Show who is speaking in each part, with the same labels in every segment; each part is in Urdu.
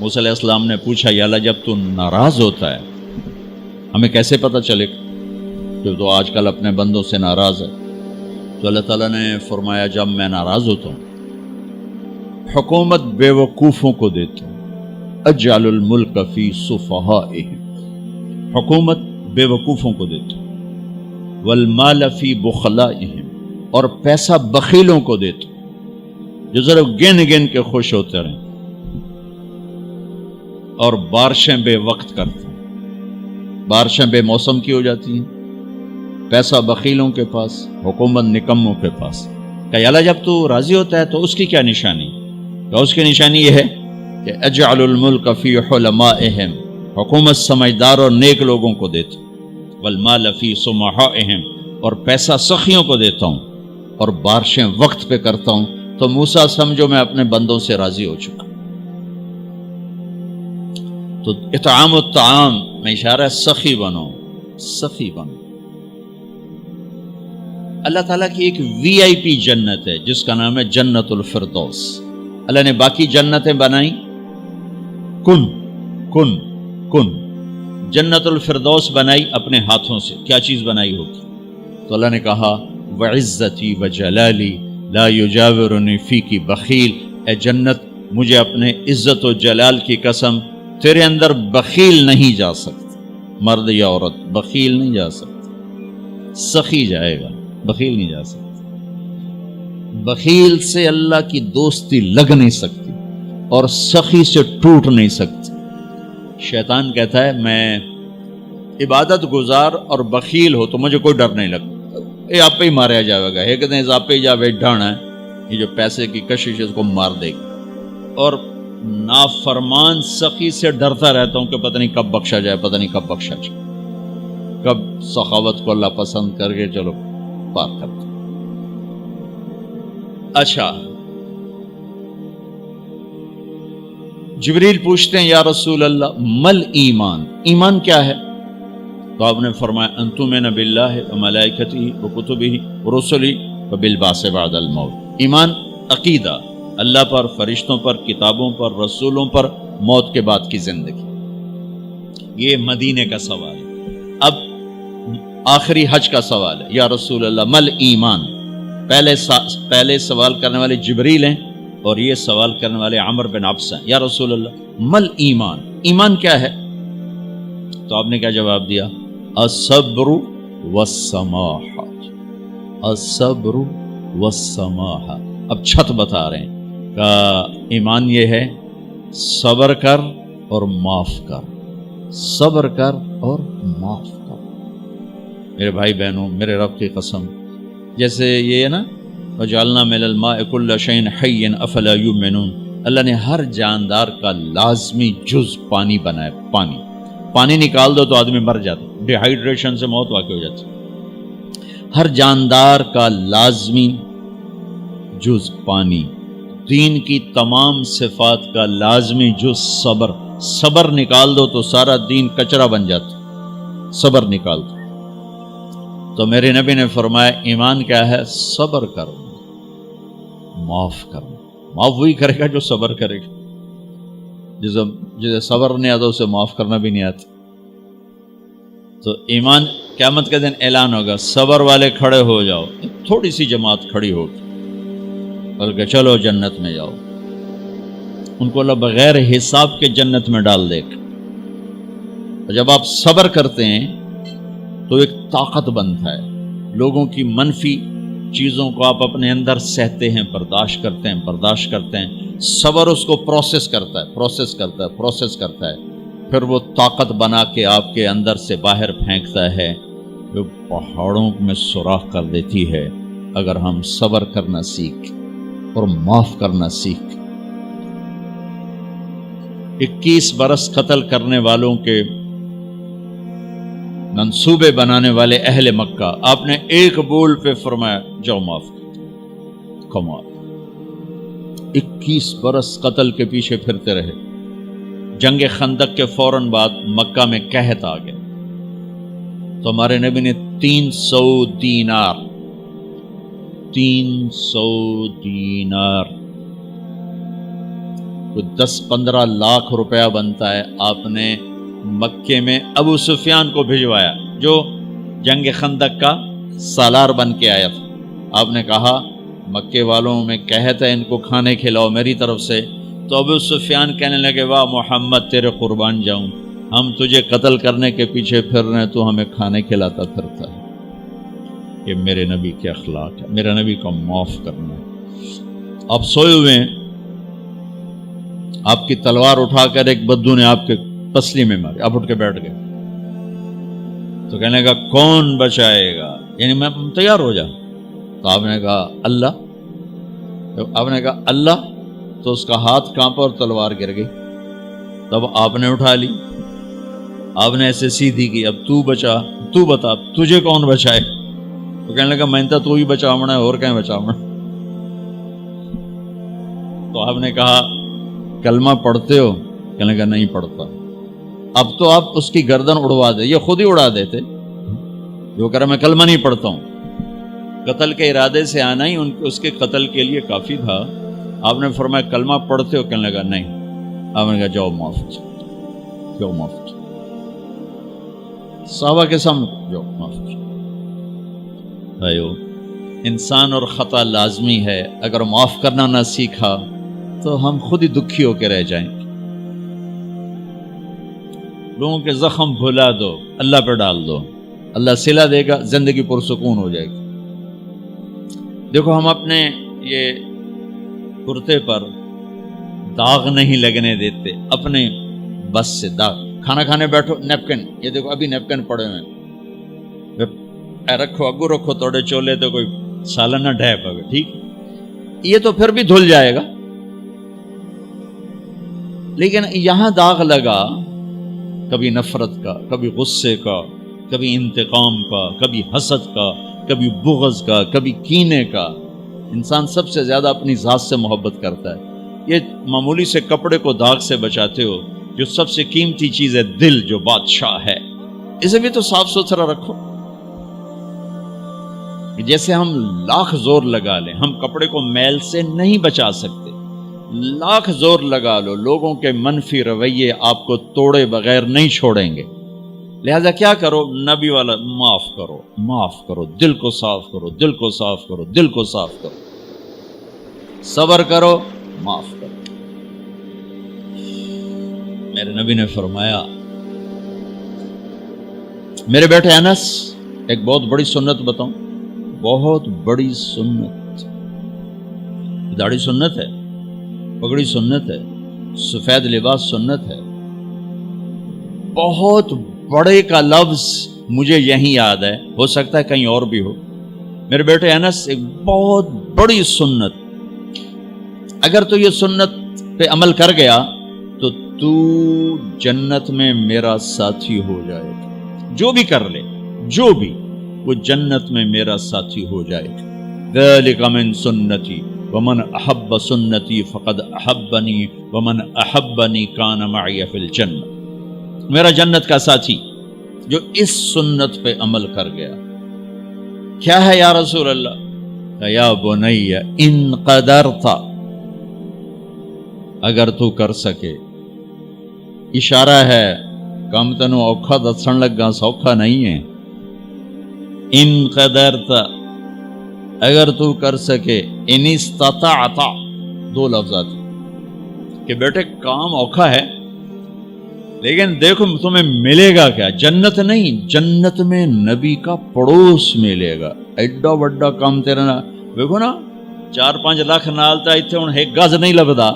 Speaker 1: موسیٰ علیہ السلام نے پوچھا یا اللہ جب تو ناراض ہوتا ہے ہمیں کیسے پتہ چلے کہ تو آج کل اپنے بندوں سے ناراض ہے؟ تو اللہ تعالیٰ نے فرمایا جب میں ناراض ہوتا ہوں حکومت بے وقوفوں کو دیتا ہوں، اجعل الملک فی صفہائہم، حکومت بے وقوفوں کو دیتا ہوں، والمال فی بخلائہم، اور پیسہ بخیلوں کو دیتا ہوں جو ذرا گن گن کے خوش ہوتے رہیں، اور بارشیں بے وقت کرتے ہیں، بارشیں بے موسم کی ہو جاتی ہیں، پیسہ بخیلوں کے پاس، حکومت نکموں کے پاس۔ کہ اللہ جب تو راضی ہوتا ہے تو اس کی کیا نشانی؟ کہ اس کی نشانی یہ ہے کہ اجعل الملک فی حلمائہم، حکومت سمجھدار اور نیک لوگوں کو دیتا ہوں، والمال فی سمحائہم، اور پیسہ سخیوں کو دیتا ہوں، اور بارشیں وقت پہ کرتا ہوں۔ تو موسیٰ سمجھو میں اپنے بندوں سے راضی ہو چکا۔ تو اطعام الطعام میں اشارہ ہے سخی بنو، سخی بنو۔ اللہ تعالیٰ کی ایک وی آئی پی جنت ہے جس کا نام ہے جنت الفردوس۔ اللہ نے باقی جنتیں بنائیں کن کن کن، جنت الفردوس بنائی اپنے ہاتھوں سے۔ کیا چیز بنائی ہوگی؟ تو اللہ نے کہا وعزتی وجلالی لا یجاورنی فیکی بخیل، اے جنت مجھے اپنے عزت و جلال کی قسم تیرے اندر بخیل نہیں جا سکتا، مرد یا عورت بخیل نہیں جا سکتا، سخی جائے گا، بخیل نہیں جا سکتا۔ بخیل سے اللہ کی دوستی لگ نہیں سکتی اور سخی سے ٹوٹ نہیں سکتی۔ شیطان کہتا ہے میں عبادت گزار اور بخیل ہو تو مجھے کوئی ڈر نہیں لگتا، یہ آپ پہ ہی ماریا جائے گا، ایک دن آپ پہ جاوے ڈھانا ہے، یہ جو پیسے کی کشش ہے اس کو مار دے گی۔ اور نافرمان سخی سے ڈرتا رہتا ہوں کہ پتہ نہیں کب بخشا جائے، پتہ نہیں کب بخشا جائے، کب سخاوت کو اللہ پسند کر کے چلو پار کرتا۔ اچھا، جبریل پوچھتے ہیں یا رسول اللہ مل ایمان، ایمان کیا ہے؟ تو آپ نے فرمایا ان تؤمن باللہ وملائکتہ وکتبہ ورسلہ وبالبعث بعد الموت۔ ایمان عقیدہ، اللہ پر، فرشتوں پر، کتابوں پر، رسولوں پر، موت کے بعد کی زندگی۔ یہ مدینے کا سوال ہے۔ اب آخری حج کا سوال ہے یا رسول اللہ مل ایمان۔ پہلے سوال کرنے والے جبریل ہیں اور یہ سوال کرنے والے عمر بن عبس ہیں۔ یا رسول اللہ مل ایمان، ایمان کیا ہے؟ تو آپ نے کیا جواب دیا؟ الصبر والسماحہ، الصبر والسماحہ۔ اب چھت بتا رہے ہیں کہ ایمان یہ ہے صبر کر اور معاف کر، صبر کر اور معاف کر۔ میرے بھائی بہنوں، میرے رب کی قسم، جیسے یہ ہے نا وجعلنا من الماء كل شيء حي افلا يؤمنون، اللہ نے ہر جاندار کا لازمی جز پانی بنایا۔ پانی نکال دو تو آدمی مر جاتا، ڈی ہائیڈریشن سے موت واقع ہو جاتی۔ ہر جاندار کا لازمی جز پانی، دین کی تمام صفات کا لازمی جز صبر، صبر نکال دو تو سارا دین کچرا بن جاتا، صبر نکال دو۔ تو میرے نبی نے فرمایا ایمان کیا ہے؟ صبر کرو، معاف کرو۔ معاف وہی کرے گا جو صبر کرے گا، جسے صبر نہیں آتا اسے معاف کرنا بھی نہیں آتا۔ تو ایمان قیامت کے دن اعلان ہوگا صبر والے کھڑے ہو جاؤ، تھوڑی سی جماعت کھڑی ہوگی، بلکہ چلو جنت میں جاؤ۔ ان کو اللہ بغیر حساب کے جنت میں ڈال دے گا۔ اور جب آپ صبر کرتے ہیں تو ایک طاقت بنتا ہے، لوگوں کی منفی چیزوں کو آپ اپنے اندر سہتے ہیں، برداشت کرتے ہیں۔ صبر اس کو پروسیس کرتا ہے، پھر وہ طاقت بنا کے آپ کے اندر سے باہر پھینکتا ہے، جو پہاڑوں میں سوراخ کر دیتی ہے اگر ہم صبر کرنا سیکھ اور معاف کرنا سیکھ۔ 21 برس قتل کرنے والوں کے منصوبے بنانے والے اہل مکہ، آپ نے ایک بول پہ فرمایا جاؤ معاف کر۔ کمال، 21 برس قتل کے پیچھے پھرتے رہے۔ جنگ خندق کے فوراً بعد مکہ میں قحط آ گیا، تو ہمارے نبی نے 300 دینار کوئی 10-15 لاکھ روپیہ بنتا ہے، آپ نے مکے میں ابو سفیان کو بھجوایا جو جنگ خندق کا سالار بن کے آیا تھا. آپ نے کہا مکے والوں میں کہتا ہے ان کو کھانے کھلاؤ میری طرف سے. تو ابو سفیان کہنے لگے واہ محمد تیرے قربان جاؤں، ہم تجھے قتل کرنے کے پیچھے پھر رہے ہیں، تو ہمیں کھانے کھلاتا پھرتا ہے. یہ میرے نبی کے اخلاق ہے، میرا نبی کو معاف کرنا ہے. آپ سوئے ہوئے ہیں، آپ کی تلوار اٹھا کر ایک بدو نے آپ کے پسلی میں ماری، آپ اٹھ کے بیٹھ گئے، تو کہنے کا کون بچائے گا، یعنی میں تیار ہو جا. تو آپ نے کہا اللہ. آپ نے کہا اللہ، تو اس کا ہاتھ کانپا اور تلوار گر گئی. تب آپ نے اٹھا لی، آپ نے ایسے سیدھی کی، اب تو بچا، تو بتا تجھے کون بچائے. تو کہنے لگا میں تو ہی بچاونا ہے، اور کہیں بچاونا. تو آپ نے کہا کلمہ پڑھتے ہو؟ کہنے لگا نہیں پڑھتا. اب تو آپ اس کی گردن اڑوا دے، یہ خود ہی اڑا دیتے جو کہہ رہا میں کلمہ نہیں پڑھتا ہوں. قتل کے ارادے سے آنا ہی اس کے قتل کے لیے کافی تھا. آپ نے فرمایا کلمہ پڑھتے ہو؟ کہنے لگا نہیں. آپ نے کہا جاؤ معاف ہو جاؤ، جاؤ معاف ہو جاؤ. صحابہ کے سامنے جاؤ معاف ہو جاؤ. بھائیو، انسان اور خطا لازمی ہے، اگر معاف کرنا نہ سیکھا تو ہم خود ہی دکھی ہو کے رہ جائیں گے. لوگوں کے زخم بھلا دو، اللہ پہ ڈال دو، اللہ صلہ دے گا، زندگی پرسکون ہو جائے گی. دیکھو ہم اپنے یہ کرتے پر داغ نہیں لگنے دیتے، اپنے بس سے داغ. کھانا کھانے بیٹھو نیپکن، یہ دیکھو ابھی نیپکن پڑے ہوئے اے رکھو، اگو رکھو توڑے چولے تو کوئی سالن نہ ڈھے پاوے، ٹھیک یہ تو پھر بھی دھل جائے گا. لیکن یہاں داغ لگا، کبھی نفرت کا، کبھی غصے کا، کبھی انتقام کا، کبھی حسد کا، کبھی بغض کا، کبھی کینے کا. انسان سب سے زیادہ اپنی ذات سے محبت کرتا ہے. یہ معمولی سے کپڑے کو داغ سے بچاتے ہو، جو سب سے قیمتی چیز ہے دل، جو بادشاہ ہے، اسے بھی تو صاف ستھرا رکھو. جیسے ہم لاکھ زور لگا لیں، ہم کپڑے کو میل سے نہیں بچا سکتے. لاکھ زور لگا لو، لوگوں کے منفی رویے آپ کو توڑے بغیر نہیں چھوڑیں گے. لہذا کیا کرو؟ نبی والا معاف کرو، معاف کرو، دل کو صاف کرو، دل کو صاف کرو، دل کو صاف کرو، صبر کرو، معاف کرو. میرے نبی نے فرمایا، میرے بیٹے انس، ایک بہت بڑی سنت بتاؤں، بہت بڑی سنت. داڑھی سنت ہے، پگڑی سنت ہے، سفید لباس سنت ہے. بہت بڑے کا لفظ مجھے یہیں یاد ہے، ہو سکتا ہے کہیں اور بھی ہو. میرے بیٹے انس، ایک بہت بڑی سنت، اگر تو یہ سنت پہ عمل کر گیا تو جنت میں میرا ساتھی ہو جائے گا. جو بھی کر لے، جو بھی، وہ جنت میں میرا ساتھی ہو جائے گا. ذالک من سنتی ومن احب سنتی فقد احبنی ومن احبنی کان معی فی الجنہ. میرا جنت کا ساتھی جو اس سنت پہ عمل کر گیا. کیا ہے یا رسول اللہ؟ یا بنی ان قدرت، اگر تو کر سکے. اشارہ ہے کم تنو اوکھا دسن لگا، سوکھا نہیں ہے. ان قدرت، اگر تو کر سکے. ان استطاعت، دو لفظات کہ بیٹے کام اوکھا ہے، لیکن دیکھو تمہیں ملے گا کیا؟ جنت نہیں، جنت میں نبی کا پڑوس ملے گا. ایڈا وڈا کام تیرا نا، دیکھو نا 4-5 لاکھ نالتا ایتھے ہن ایک گز نہیں لبدا،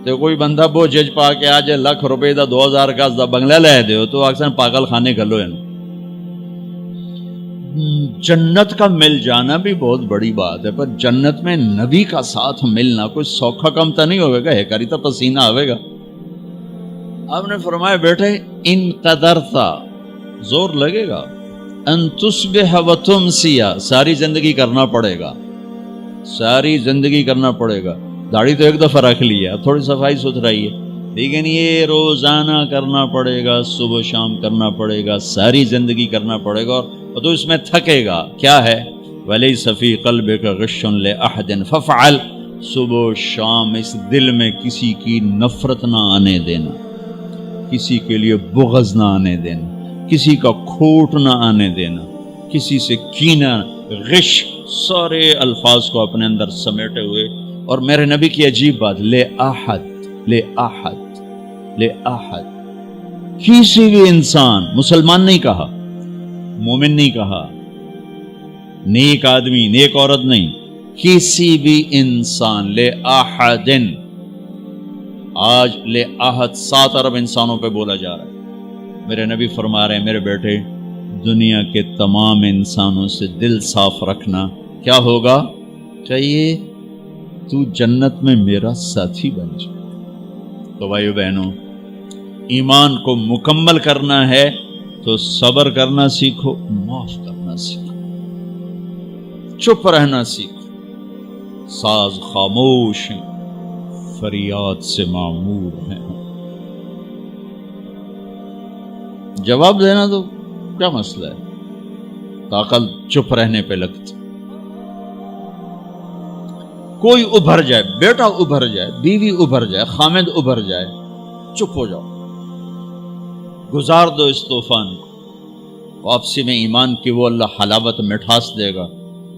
Speaker 1: تے کوئی بندہ بوجھ پا کے آ جائے لاکھ روپے دا 2000 گز دا بنگلہ لے دیو تو اکثر پاگل خانے گلو ہیں. جنت کا مل جانا بھی بہت بڑی بات ہے، پر جنت میں نبی کا ساتھ ملنا کوئی سوکھا کم تو نہیں ہوئے گا، ہے کری تو پسینہ آئے گا. آپ نے فرمایا بیٹے ان قدرتا، زور لگے گا، ان تصبح و تمسی، ساری زندگی کرنا پڑے گا، ساری زندگی کرنا پڑے گا. داڑھی تو ایک دفعہ رکھ لی ہے، اب تھوڑی صفائی ستھرائی ہے، لیکن یہ روزانہ کرنا پڑے گا، صبح شام کرنا پڑے گا، ساری زندگی کرنا پڑے گا. اور تو اس میں تھکے گا. کیا ہے؟ وَلَيْسَ فِي قَلْبِكَ غِشٌّ لِأَحَدٍ فَافْعَلْ، صبح و شام اس دل میں کسی کی نفرت نہ آنے دینا، کسی کے لیے بغض نہ آنے دینا، کسی کا کھوٹ نہ آنے دینا، کسی سے کینہ، غش، سارے الفاظ کو اپنے اندر سمیٹے ہوئے. اور میرے نبی کی عجیب بات، لے احد، لے احد، لے احد، کسی بھی انسان، مسلمان نہیں کہا، مومن نہیں کہا، نیک آدمی، نیک عورت نہیں، کسی بھی انسان، لے احدن. آج لے احد 7 ارب انسانوں پہ بولا جا رہا ہے. میرے نبی فرما رہے ہیں، میرے بیٹے، دنیا کے تمام انسانوں سے دل صاف رکھنا. کیا ہوگا؟ چاہیے تو جنت میں میرا ساتھی بن جائے. تو بھائیو بہنوں، ایمان کو مکمل کرنا ہے تو صبر کرنا سیکھو، معاف کرنا سیکھو، چپ رہنا سیکھو. ساز خاموش ہیں، فریاد سے معمور ہیں. جواب دینا تو کیا مسئلہ ہے، طاقت چپ رہنے پہ لگتی. کوئی ابھر جائے، بیٹا ابھر جائے، بیوی ابھر جائے، خامد ابھر جائے، چپ ہو جاؤ، گزار دو اس طوفان کو. واپسی میں ایمان کی وہ اللہ حلاوت مٹھاس دے گا،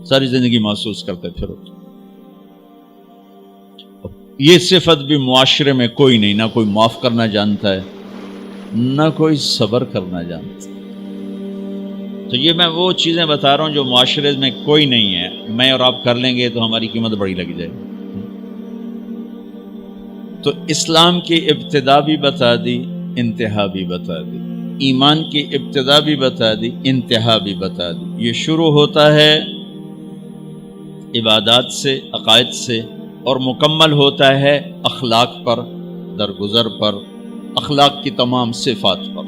Speaker 1: ساری زندگی محسوس کرتے پھرو. یہ صفت بھی معاشرے میں کوئی نہیں، نہ کوئی معاف کرنا جانتا ہے، نہ کوئی صبر کرنا جانتا. تو یہ میں وہ چیزیں بتا رہا ہوں جو معاشرے میں کوئی نہیں ہے. میں اور آپ کر لیں گے تو ہماری قیمت بڑی لگ جائے گی. تو اسلام کی ابتدا بھی بتا دی، انتہا بھی بتا دی. ایمان کی ابتدا بھی بتا دی، انتہا بھی بتا دی. یہ شروع ہوتا ہے عبادات سے، عقائد سے، اور مکمل ہوتا ہے اخلاق پر، درگزر پر، اخلاق کی تمام صفات پر.